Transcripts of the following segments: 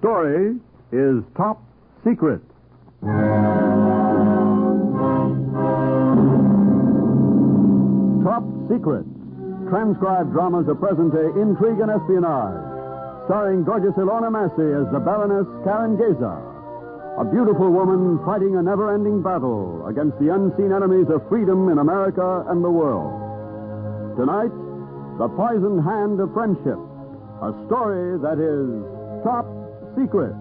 story is Top Secret. Top Secret. Transcribed dramas of present-day intrigue and espionage. Starring gorgeous Ilona Massey as the Baroness Karen Geza. A beautiful woman fighting a never-ending battle against the unseen enemies of freedom in America and the world. Tonight, The Poisoned Hand of Friendship. A story that is Top Secret.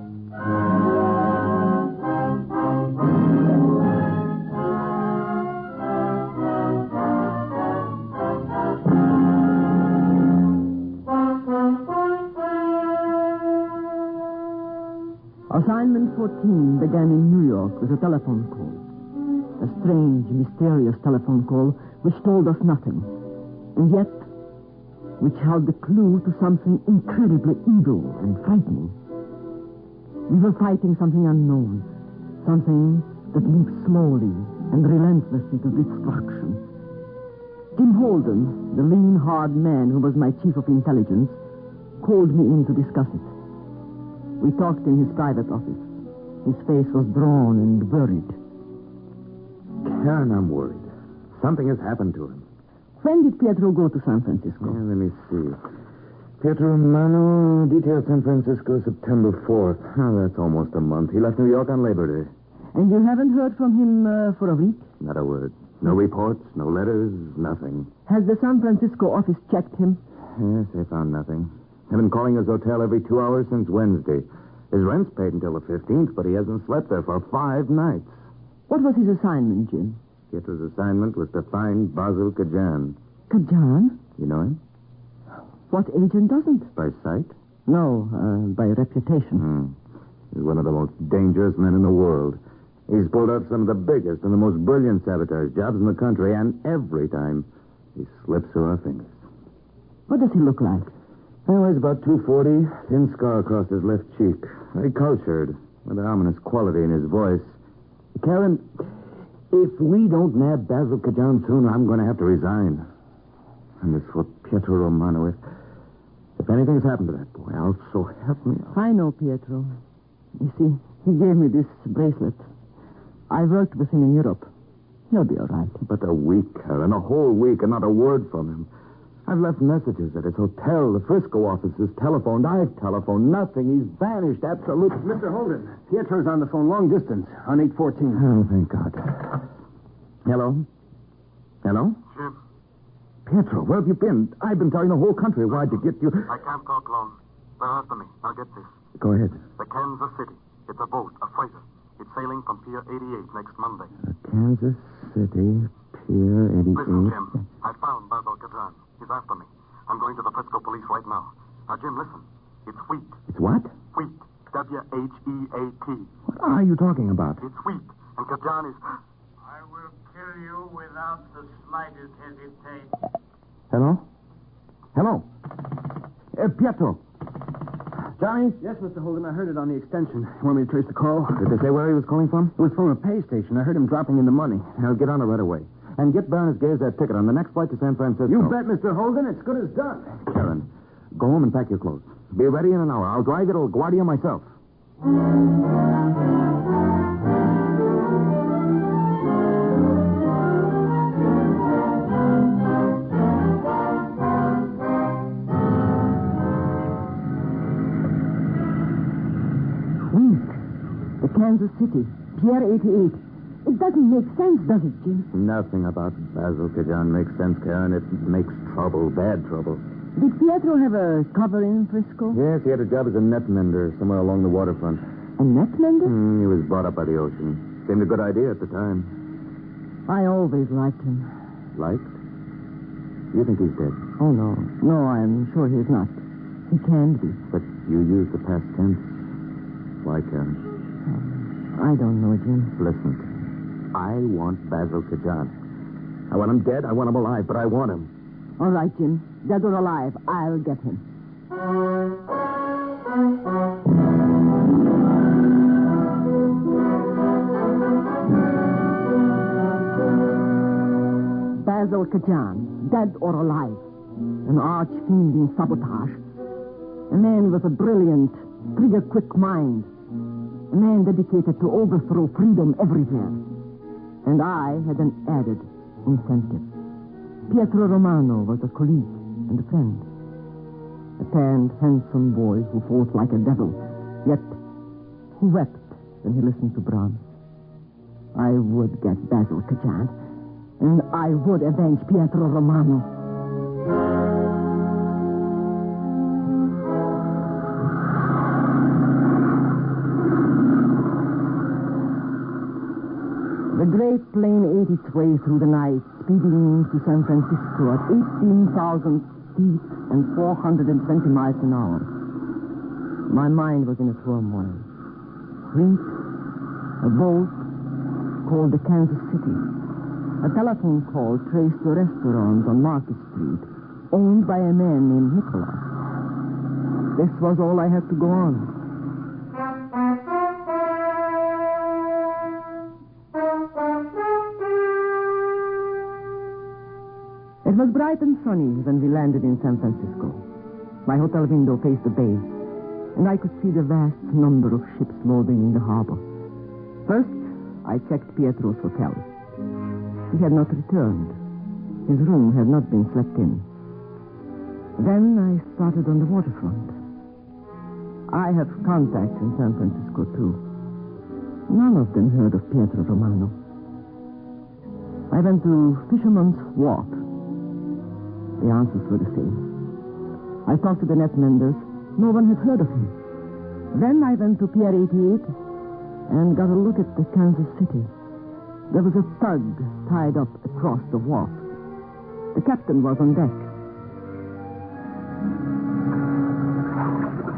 Assignment 14 began in New York with a telephone call. A strange, mysterious telephone call which told us nothing, and yet which held the clue to something incredibly evil and frightening. We were fighting something unknown, something that moves slowly and relentlessly to destruction. Tim Holden, the lean, hard man who was my chief of intelligence, called me in to discuss it. We talked in his private office. His face was drawn and worried. Karen, I'm worried. Something has happened to him. When did Pietro go to San Francisco? Let me see. Pietro Romano, detailed San Francisco, September 4th. Oh, that's almost a month. He left New York on Labor Day. And you haven't heard from him for a week? Not a word. No reports, no letters, nothing. Has the San Francisco office checked him? Yes, they found nothing. I've been calling his hotel every 2 hours since Wednesday. His rent's paid until the 15th, but he hasn't slept there for 5 nights. What was his assignment, Jim? Pietro's assignment was to find Basil Kajan. Kajan? You know him? What agent doesn't? By sight? No, by reputation. He's one of the most dangerous men in the world. He's pulled out some of the biggest and the most brilliant sabotage jobs in the country, and every time he slips through our fingers. What does he look like? Well, he's about 240, thin scar across his left cheek. Very cultured, with an ominous quality in his voice. Karen, if we don't nab Basil Kajan soon, I'm going to have to resign. And it's for Pietro Romano. If anything's happened to that boy, I'll so help me. I know Pietro. You see, he gave me this bracelet. I worked with him in Europe. He'll be all right. But a week, Karen, a whole week, and not a word from him. I've left messages at his hotel, the Frisco office, his telephone. I've telephoned. Nothing. He's vanished, absolutely. Mr. Holden, Pietro's on the phone long distance on 814. Oh, thank God. Hello? Hello? Jim. Pietro, where have you been? I've been telling the whole country wide to get you. I can't talk long. They're after me. Now get this. Go ahead. The Kansas City. It's a boat, a freighter. It's sailing from Pier 88 next Monday. Kansas City, Pier 88. Listen, Jim. I found Basil Kajan. He's after me. I'm going to the Frisco police right now. Now, Jim, listen. It's wheat. It's what? Wheat. W-H-E-A-T. What are you talking about? It's wheat. And Kajan is... I will kill you without the slightest hesitation. Hello? Hello? Pietro. Johnny? Yes, Mr. Holden, I heard it on the extension. You want me to trace the call? Did they say where he was calling from? It was from a pay station. I heard him dropping in the money. I'll get on it right away. And get Baroness Gaze that ticket on the next flight to San Francisco. You bet, Mr. Holden. It's good as done. Karen, go home and pack your clothes. Be ready in an hour. I'll drive you to LaGuardia myself. The Kansas City, Pier 88. It doesn't make sense, does it, Jim? Nothing about Basil Kajan makes sense, Karen. It makes trouble, bad trouble. Did Pietro have a cover in Frisco? Yes, he had a job as a net mender somewhere along the waterfront. A net mender? He was brought up by the ocean. Seemed a good idea at the time. I always liked him. Liked? You think he's dead? Oh, no. No, I'm sure he's not. He can't be. But you used the past tense. Why, Karen? I don't know, Jim. Listen. I want Basil Kajan. I want him dead, I want him alive, but I want him. All right, Jim. Dead or alive, I'll get him. Basil Kajan, dead or alive. An arch-fiend in sabotage. A man with a brilliant, trigger-quick mind. A man dedicated to overthrow freedom everywhere. And I had an added incentive. Pietro Romano was a colleague and a friend. A tanned, handsome boy who fought like a devil, yet who wept when he listened to Brahms. I would get Basil Kajan, and I would avenge Pietro Romano. The great plane ate its way through the night, speeding to San Francisco at 18,000 feet and 420 miles an hour. My mind was in a turmoil. Fleet, a boat called the Kansas City, a telephone call traced to a restaurant on Market Street, owned by a man named Nicholas. This was all I had to go on. It was bright and sunny when we landed in San Francisco. My hotel window faced the bay, and I could see the vast number of ships loading in the harbor. First, I checked Pietro's hotel. He had not returned. His room had not been slept in. Then I started on the waterfront. I have contacts in San Francisco, too. None of them heard of Pietro Romano. I went to Fisherman's Wharf. The answers were the same. I talked to the net menders. No one had heard of him. Then I went to Pier 88 and got a look at the Kansas City. There was a tug tied up across the wharf. The captain was on deck.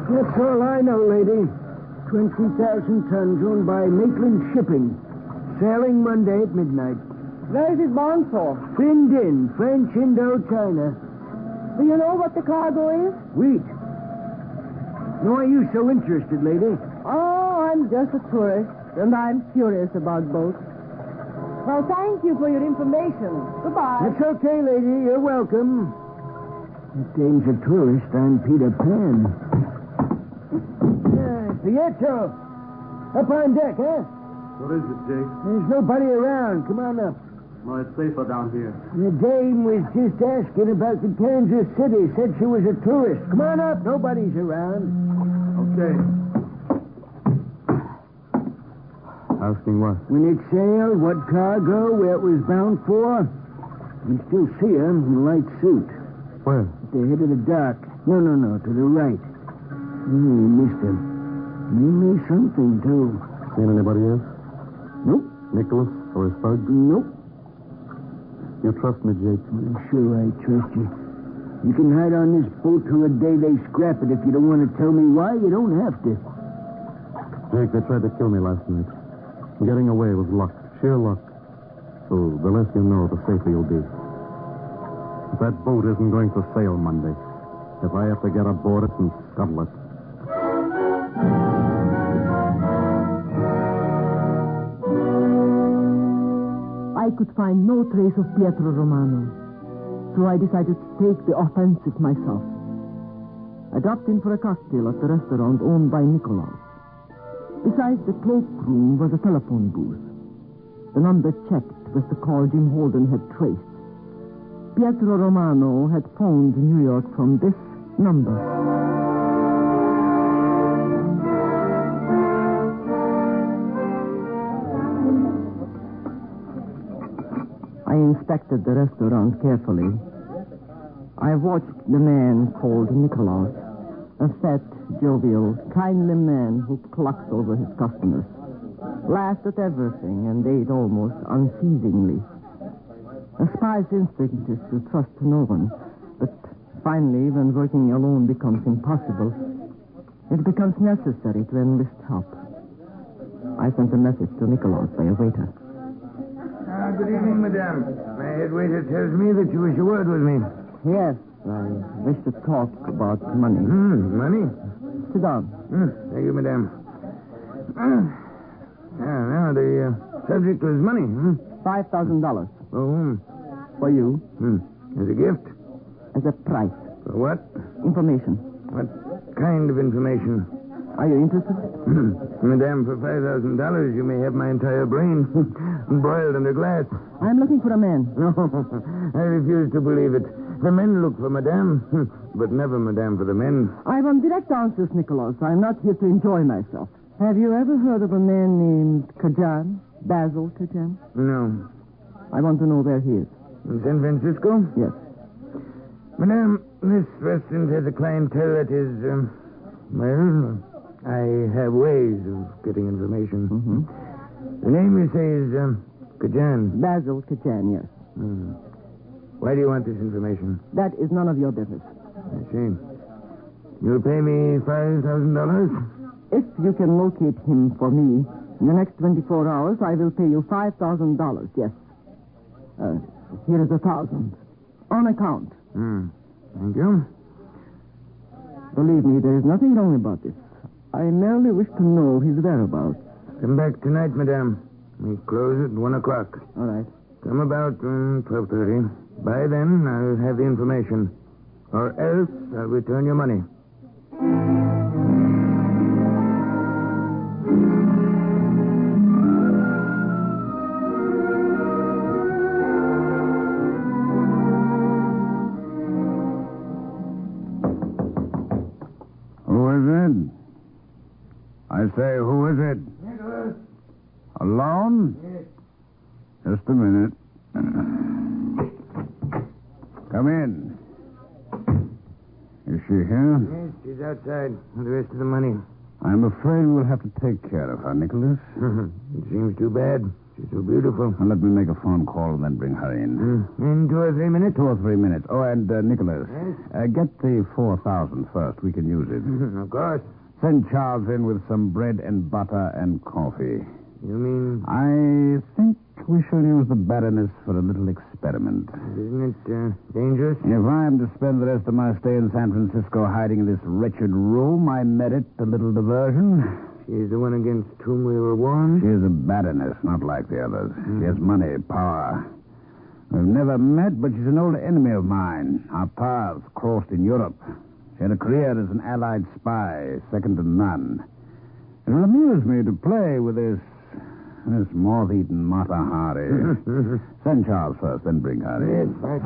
That's all I know, lady. 20,000 tons owned by Maitland Shipping. Sailing Monday at midnight. Where is it bound for? Finned in, French Indochina. Do you know what the cargo is? Wheat. Why are you so interested, lady? Oh, I'm just a tourist, and I'm curious about boats. Well, thank you for your information. Goodbye. It's okay, lady. You're welcome. That dame's a tourist. I'm Peter Pan. Pietro. Up on deck, huh? What is it, Jake? There's nobody around. Come on up. Well, it's safer down here. The dame was just asking about the Kansas City. Said she was a tourist. Come on up. Nobody's around. Okay. Asking what? When it sailed, what cargo, where it was bound for. You still see her in a light suit. Where? At the head of the dock. No, to the right. Missed him. Maybe something, too. Seen anybody else? Nope. Nicholas or his thug? Nope. You trust me, Jake? I'm sure I trust you. You can hide on this boat till the day they scrap it. If you don't want to tell me why, you don't have to. Jake, they tried to kill me last night. Getting away was luck. Sheer luck. So the less you know, the safer you'll be. But that boat isn't going to sail Monday. If I have to get aboard it and scuttle it. I could find no trace of Pietro Romano, so I decided to take the offensive myself. I dropped in for a cocktail at the restaurant owned by Nicholas. Besides the cloakroom was a telephone booth. The number checked was the call Jim Holden had traced. Pietro Romano had phoned New York from this number. I inspected the restaurant carefully. I watched the man called Nicholas, a fat, jovial, kindly man who clucked over his customers, laughed at everything, and ate almost unceasingly. A spy's instinct is to trust no one, but finally, when working alone becomes impossible, it becomes necessary to enlist help. I sent a message to Nicholas by a waiter. Good evening, madame. My head waiter tells me that you wish a word with me. Yes, I wish to talk about money. Money? Sit down. Thank you, madame. Now, the subject was money, $5,000. Oh, For you, as a gift? as a price. For what? Information. What kind of information? Are you interested? Madame, for $5,000, you may have my entire brain boiled under glass. I'm looking for a man. No, I refuse to believe it. The men look for Madame, but never Madame for the men. I want direct answers, Nicholas. I'm not here to enjoy myself. Have you ever heard of a man named Kajan? Basil Kajan? No. I want to know where he is. In San Francisco? Yes. Madame, this restaurant has a clientele that is, well, I have ways of getting information. Mm-hmm. The name you say is, Kajan. Basil Kajan, yes. Why do you want this information? That is none of your business. I see. You'll pay me $5,000? If you can locate him for me in the next 24 hours, I will pay you $5,000, yes. Here is 1,000. On account. Thank you. Believe me, there is nothing wrong about this. I merely wish to know his whereabouts. Come back tonight, Madame. We close at 1 o'clock. All right. Come about 12:30. By then, I'll have the information. Or else, I'll return your money. Who is it? I say, who is it? Nicholas. Alone? Yes. Just a minute. Come in. Is she here? Yes, she's outside with the rest of the money. I'm afraid we'll have to take care of her, Nicholas. It seems too bad. She's so beautiful. Now, let me make a phone call and then bring her in. In 2 or 3 minutes? 2 or 3 minutes. Oh, and Nicholas, Yes? get the 4,000 first. We can use it. Of course. Send Charles in with some bread and butter and coffee. You mean, I think we shall use the Baroness for a little experiment. isn't it dangerous? If I am to spend the rest of my stay in San Francisco hiding in this wretched room, I merit a little diversion. She's the one against whom we were warned? She is a Baroness, not like the others. She has money, power. We've never met, but she's an old enemy of mine. Our paths crossed in Europe. She had a career as an Allied spy, second to none. It will amuse me to play with this moth-eaten Mata Hari. Send Charles first, then bring her in. Yes, right.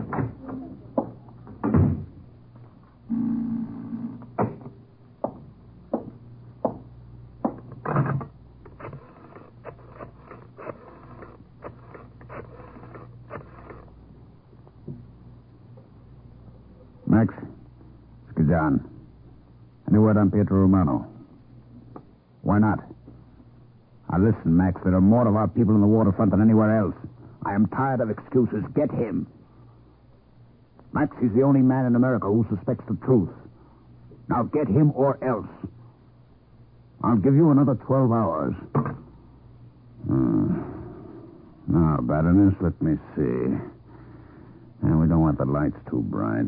Max, it's Kajan. Any word on Pietro Romano? Why not? Now listen, Max, there are more of our people in the waterfront than anywhere else. I am tired of excuses. Get him. Max, he's the only man in America who suspects the truth. Now get him or else. I'll give you another 12 hours. Now, Baroness, let me see. And we don't want the lights too bright.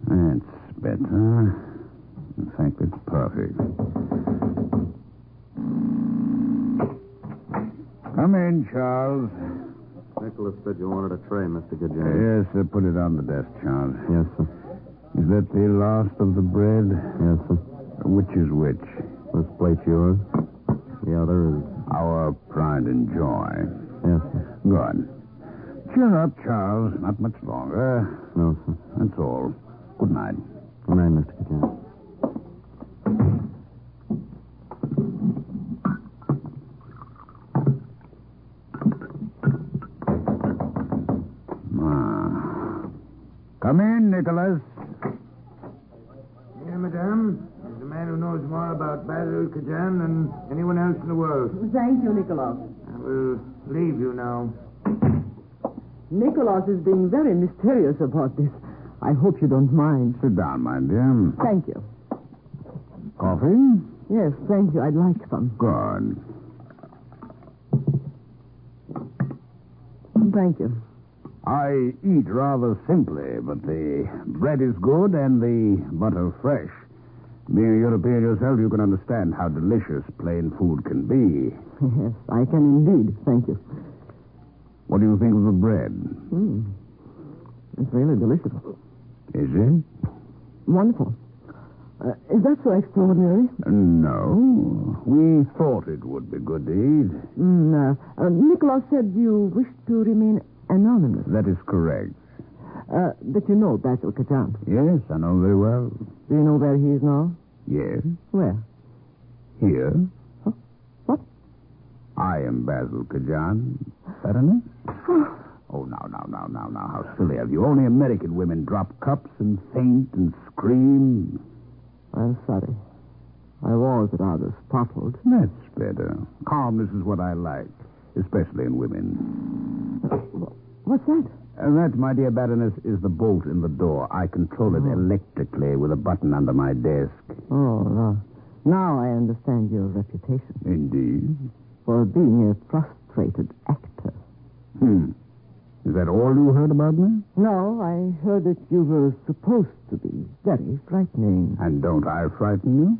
That's better. In fact, it's perfect. Come in, Charles. Nicholas said you wanted a tray, Mr. Gajay. Yes, sir. Put it on the desk, Charles. Yes, sir. Is that the last of the bread? Yes, sir. Which is which? This plate's yours. The other is... Our pride and joy. Yes, sir. Good. Cheer up, Charles. Not much longer. No, sir. That's all. Good night. Good night, Mr. Gajay. Come in, Nicholas. Here, Madame, is the man who knows more about Basil Kajan than anyone else in the world. Thank you, Nicholas. I will leave you now. Nicholas is being very mysterious about this. I hope you don't mind. Sit down, my dear. Thank you. Coffee? Yes, thank you. I'd like some. Good. Thank you. I eat rather simply, but the bread is good and the butter fresh. Being a European yourself, you can understand how delicious plain food can be. Yes, I can indeed. Thank you. What do you think of the bread? It's really delicious. Is it? Wonderful. Is that so extraordinary? No. We thought it would be good to eat. Nicholas said you wished to remain anonymous. That is correct. But you know Basil Kajan. Yes, I know very well. Do you know where he is now? Yes. Where? Here. Huh? What? I am Basil Kajan, Baroness. Oh, now, how silly of you. Only American women drop cups and faint and scream. I'm sorry. I was rather startled. That's better. Calmness is what I like, especially in women. What's that? That, my dear Baroness, is the bolt in the door. I control it electrically with a button under my desk. Oh, no. Now I understand your reputation. Indeed. For being a frustrated actor. Is that all you heard about me? No, I heard that you were supposed to be very frightening. And don't I frighten you?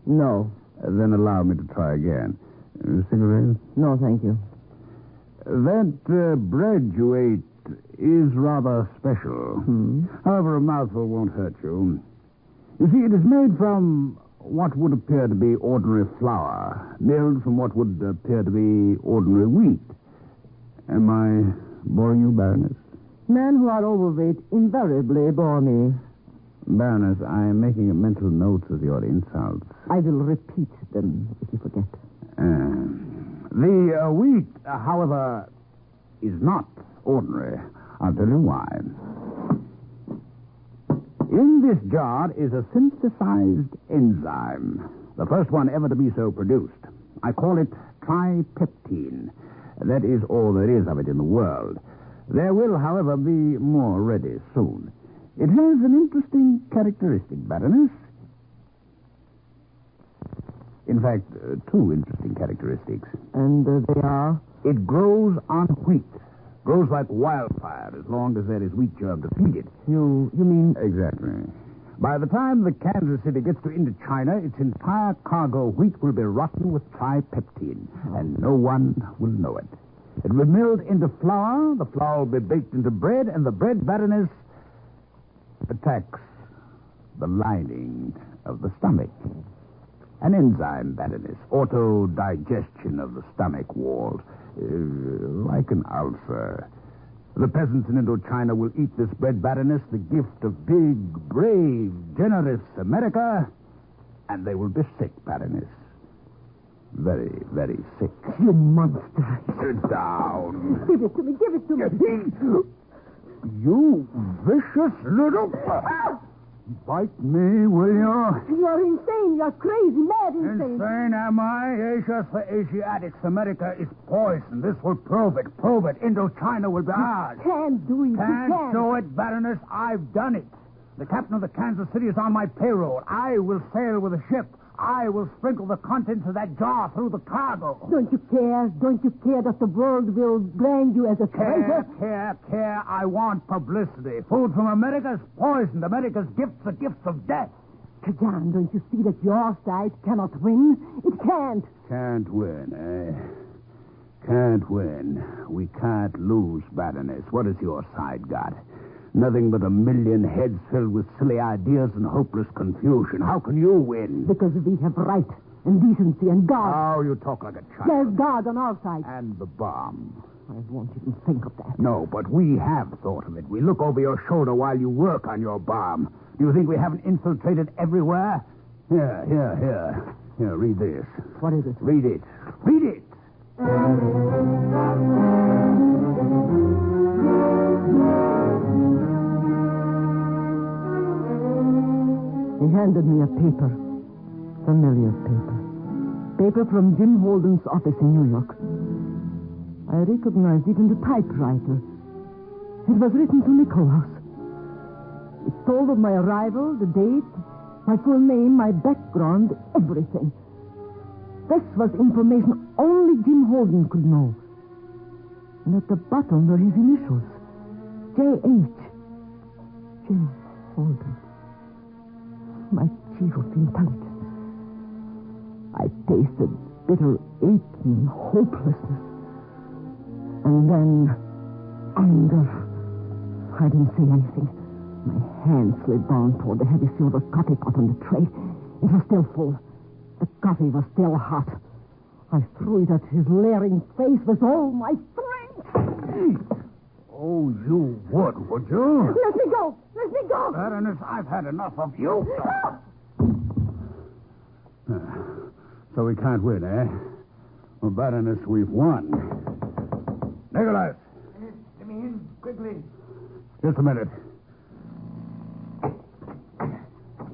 No. Then allow me to try again. Cigarette? No, thank you. That bread you ate is rather special. However, a mouthful won't hurt you. You see, it is made from what would appear to be ordinary flour, milled from what would appear to be ordinary wheat. Am I boring you, Baroness? Men who are overweight invariably bore me. Baroness, I am making a mental note of your insults. I will repeat them if you forget. The wheat, however, is not ordinary. I'll tell you why. In this jar is a synthesized enzyme, the first one ever to be so produced. I call it tripeptine. That is all there is of it in the world. There will, however, be more ready soon. It has an interesting characteristic, Baroness. In fact, two interesting characteristics. And they are? It grows on wheat. Grows like wildfire as long as there is wheat germ to feed it. You mean? Exactly. By the time the Kansas City gets to Indochina, its entire cargo wheat will be rotten with tripeptine, and no one will know it. It will be milled into flour, the flour will be baked into bread, and the bread, Baroness, attacks the lining of the stomach. An enzyme, Baroness, auto-digestion of the stomach walls, like an ulcer. The peasants in Indochina will eat this bread, Baroness, the gift of big, brave, generous America, and they will be sick, Baroness. Very, very sick. You monster. Sit down. Give it to me, give it to me. You vicious little... Bite me, will you? You're insane. You're crazy, mad insane. Insane, am I? Asia for Asiatics. America is poison. This will prove it. Prove it. Indochina will be ours. Can't do it. Can't do it, Baroness. I've done it. The captain of the Kansas City is on my payroll. I will sail with a ship. I will sprinkle the contents of that jar through the cargo. Don't you care? Don't you care that the world will brand you as a traitor? Care. I want publicity. Food from America is poisoned. America's gifts are gifts of death. Kajan, don't you see that your side cannot win? It can't. Can't win, eh? Can't win. We can't lose, Baroness. What has your side got? Nothing but a million heads filled with silly ideas and hopeless confusion. How can you win? Because we have right and decency and God. Oh, you talk like a child. There's God on our side. And the bomb. I won't even think of that. No, but we have thought of it. We look over your shoulder while you work on your bomb. Do you think we haven't infiltrated everywhere? Here, read this. What is it? Read it. Read it! He handed me a paper. Familiar paper. Paper from Jim Holden's office in New York. I recognized even the typewriter. It was written to Nicholas. It told of my arrival, the date, my full name, my background, everything. This was information only Jim Holden could know. And at the bottom were his initials. J.H. Jim Holden. My chief of intelligence. I tasted bitter aching hopelessness. And then anger. I didn't say anything. My hand slid down toward the heavy silver coffee pot on the tray. It was still full. The coffee was still hot. I threw it at his leering face with all my strength. Oh, you would you? Let me go! Let me go! Baroness, I've had enough of you. So we can't win, eh? Well, Baroness, we've won. Nicholas! Let me in, quickly. Just a minute.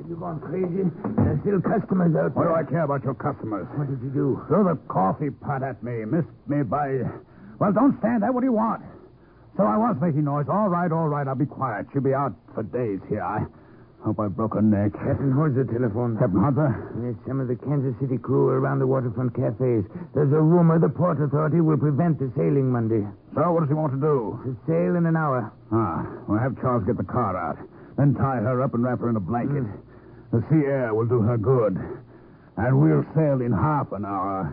You've gone crazy. There's still customers out What there. do I care about your customers? What did you do? Throw the coffee pot at me. Missed me by... Well, don't stand there. What do you want? So I was making noise. All right. I'll be quiet. She'll be out for days here. I hope I broke her neck. Captain, hold the telephone. Captain Hunter? Yes, some of the Kansas City crew are around the waterfront cafes. There's a rumor the Port Authority will prevent the sailing Monday. So what does he want to do? To sail in an hour. We'll have Charles get the car out. Then tie her up and wrap her in a blanket. The sea air will do her good. And we'll sail in half an hour.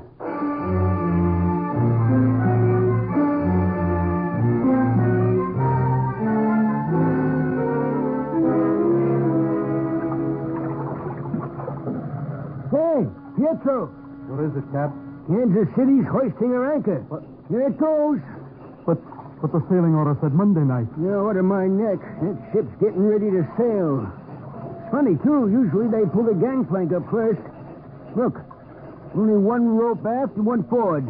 Hey, Pietro. What is it, Cap? Kansas City's hoisting her anchor. What? Here it goes. But the sailing order said Monday night. Yeah, order my neck. That ship's getting ready to sail. It's funny, too. Usually they pull the gangplank up first. Look, only one rope aft and one forward.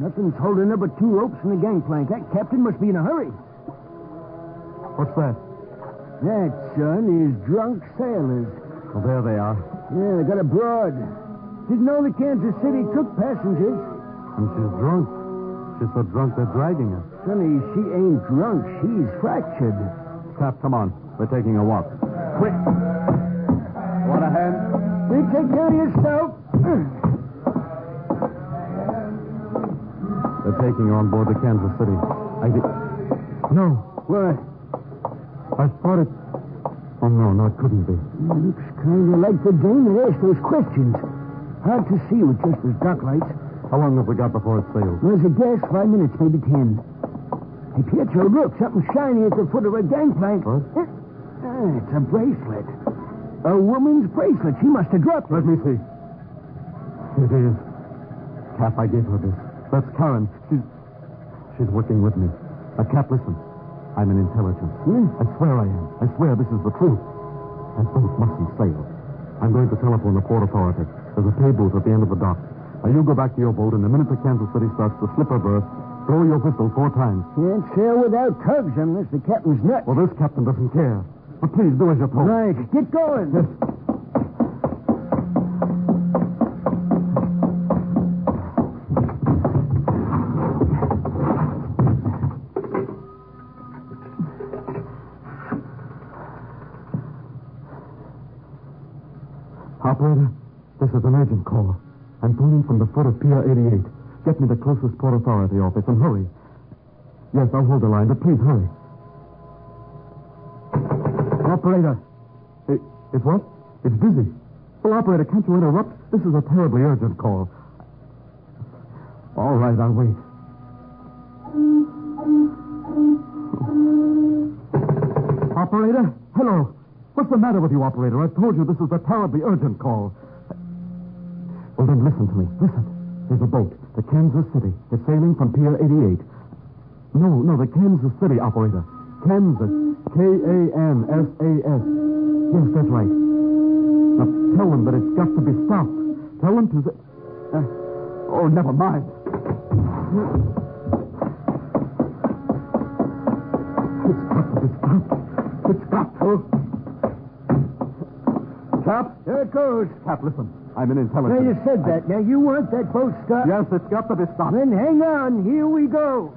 Nothing's holding her but two ropes and the gangplank. That captain must be in a hurry. What's that? That, son, is drunk sailors. Well, there they are. Yeah, they got aboard. Didn't know the Kansas City took passengers. And she's drunk. She's so drunk they're dragging her. Sonny, she ain't drunk. She's fractured. Cap, come on. We're taking a walk. Quick. Want a hand? You take care of yourself. They're taking her on board the Kansas City. No. What? I thought it... Oh, no, it couldn't be. Looks kind of like the dame that asked those questions. Hard to see with just those dock lights. How long have we got before it sails? There's a guess, 5 minutes, maybe 10. Hey, Pietro, look, something shiny at the foot of her gangplank. What? It's a bracelet. A woman's bracelet. She must have dropped it. Let me see. It is. Cap, I gave her this. That's Karen. She's working with me. Cap, listen. I'm an intelligence. I swear I am. I swear this is the truth. And both mustn't sail. I'm going to telephone the Port Authority. There's a pay booth at the end of the dock. Now, you go back to your boat, and the minute the Kansas City starts to slip her berth, blow your whistle 4 times. Can't sail without tugs unless the captain's nuts. Well, this captain doesn't care. But please, do as you're told. Right. Get going. Yes. Operator, this is an urgent call. I'm phoning from the foot of Pier 88. Get me the closest Port Authority office and hurry. Yes, I'll hold the line, but please hurry. Operator. It's what? It's busy. Well, operator, can't you interrupt? This is a terribly urgent call. All right, I'll wait. Operator? Hello. What's the matter with you, operator? I've told you this is a terribly urgent call. Well, then listen to me. Listen. There's a boat. The Kansas City. They're sailing from Pier 88. No, the Kansas City, operator. Kansas. Kansas. Yes, that's right. Now, tell them that it's got to be stopped. Tell them to... oh, never mind. It's got to be stopped. It's got to. Cap? There it goes. Cap, listen. I'm an intelligence. Now, you said that. Now, you want that boat stopped? Yes, it's got to be stopped. Then hang on. Here we go.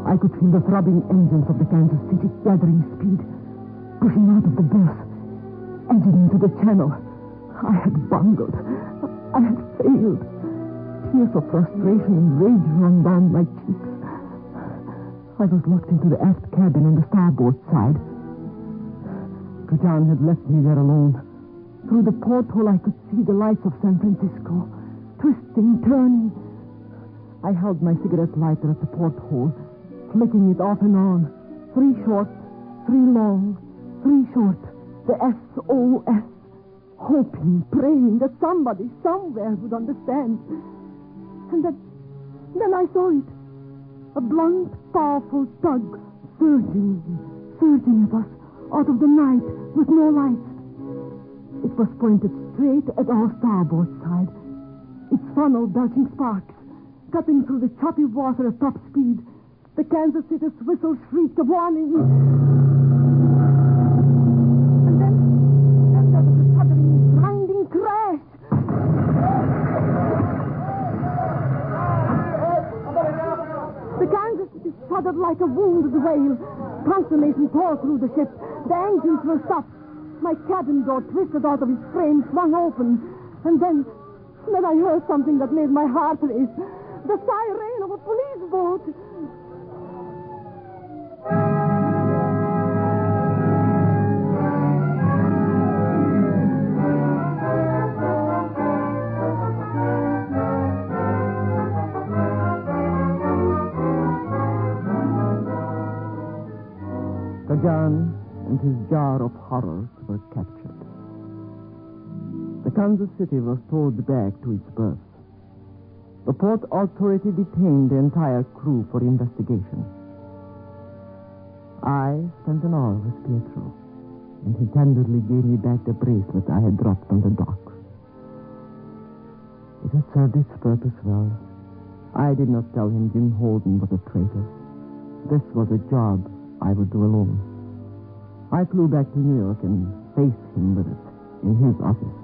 I could feel the throbbing engines of the Kansas City gathering speed, pushing out of the berth, edging into the channel. I had bungled. I had failed. Tears of frustration and rage ran down my cheeks. I was locked into the aft cabin on the starboard side. Pigeon had left me there alone, Through the porthole, I could see the lights of San Francisco, twisting, turning. I held my cigarette lighter at the porthole, flicking it off and on. 3 short, 3 long, 3 short. The SOS. Hoping, praying that somebody, somewhere would understand. And then I saw it. A blunt, powerful tug surging at us out of the night with no lights. It was pointed straight at our starboard side. Its funnel belching sparks, cutting through the choppy water at top speed. The Kansas City's whistle shrieked a warning. And then there was a shuddering, grinding crash. The Kansas City shuddered like a wounded whale. Consternation tore through the ship. The engines were stopped. My cabin door twisted out of its frame, swung open. And then I heard something that made my heart race. The siren of a police boat. Duggan and his jar of horrors were captured. The Kansas City was towed back to its berth. The port authority detained the entire crew for investigation. I spent an hour with Pietro, and he tenderly gave me back the bracelet I had dropped on the dock. It had served its purpose well. I did not tell him Jim Holden was a traitor. This was a job I would do alone. I flew back to New York and faced him with it in his office.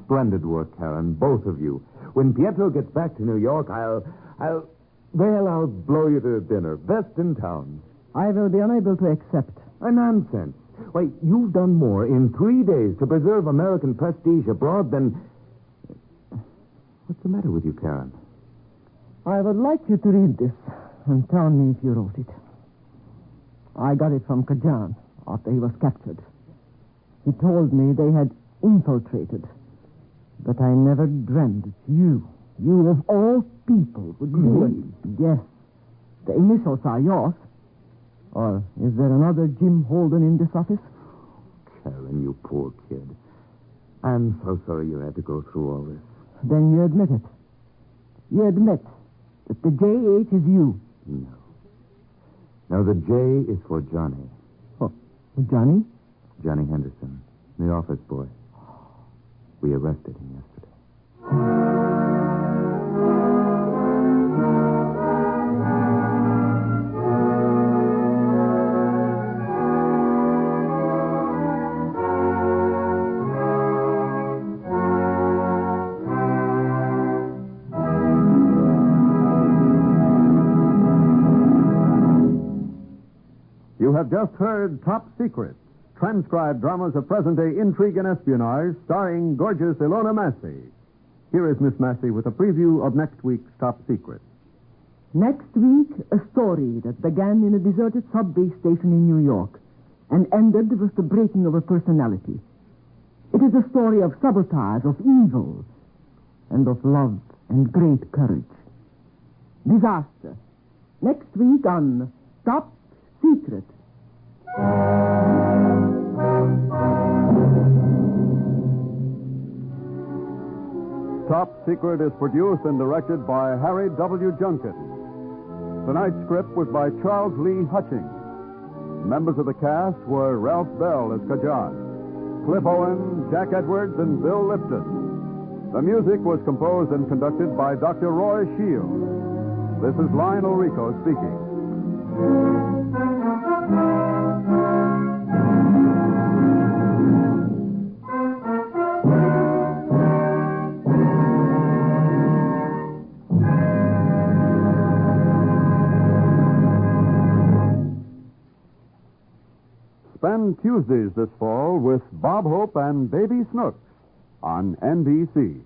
Splendid work, Karen, both of you. When Pietro gets back to New York, I'll blow you to dinner. Best in town. I will be unable to accept. Nonsense. Why, you've done more in 3 days to preserve American prestige abroad than... What's the matter with you, Karen? I would like you to read this and tell me if you wrote it. I got it from Kajan after he was captured. He told me they had infiltrated. But I never dreamed that you of all people, would do it. Yes. The initials are yours. Or is there another Jim Holden in this office? Karen, you poor kid. I'm so sorry you had to go through all this. Then you admit it. You admit that the J.H. is you. No. No, the J is for Johnny. Oh, Johnny? Johnny Henderson, the office boy. We arrested him yesterday. You have just heard Top Secret, transcribed dramas of present-day intrigue and espionage, starring gorgeous Ilona Massey. Here is Miss Massey with a preview of next week's Top Secret. Next week, a story that began in a deserted subway station in New York and ended with the breaking of a personality. It is a story of sabotage, of evil, and of love and great courage. Disaster. Next week on Top Secret. Top Secret is produced and directed by Harry W. Junkin. Tonight's script was by Charles Lee Hutchings. Members of the cast were Ralph Bell as Kajan, Cliff Owen, Jack Edwards, and Bill Lipton. The music was composed and conducted by Dr. Roy Shields. This is Lionel Rico speaking. Spend Tuesdays this fall with Bob Hope and Baby Snooks on NBC.